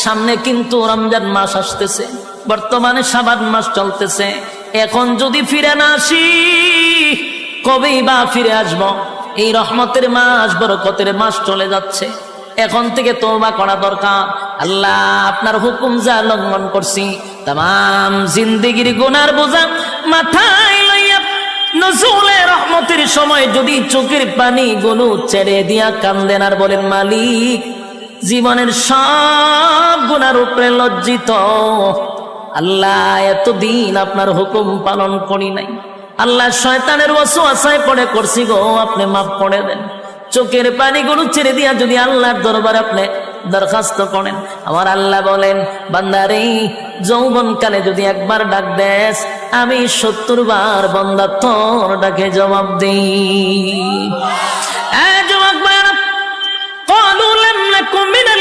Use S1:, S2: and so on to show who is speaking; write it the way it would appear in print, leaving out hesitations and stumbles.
S1: সামনে কিন্তু রমজান মাস আসতেছে, বর্তমানে শাবান মাস চলতেছে। এখন যদি ফিরে না আসি কবেই বা ফিরে আসব? এই রহমতের মাস, বরকতের মাস চলে যাচ্ছে। এখন থেকে তওবা করা দরকার। আল্লাহ আপনার হুকুম যা লঙ্ঘন করছি, তাম জিন্দেগির গুনার বোঝা মাথায় লইয়া নজুলে রহমতের সময় যদি চোখের পানি গুলো ছেড়ে দিয়া কান্দেন আর বলেন, মালিক জীবনের সব গুনার উপরে লজ্জিত, আল্লাহ এতদিন আপনার হুকুম পালন করি নাই, আল্লাহ শয়তানের ওয়াসওয়াসায় পড়ে করছি গো, আপনি মাফ করে দেন। চোখের পানিগুলো ছেড়ে দিয়া যদি আল্লাহর দরবারে আপনি দরখাস্ত করেন, আমার আল্লাহ বলেন, বান্দারে যৌবনকালে যদি একবার ডাক দেস, আমি 70 বার বান্দা তোর ডাকে জবাব দিই। যুবক ভাইরা, ক্বালু লাম নাকু মিনাল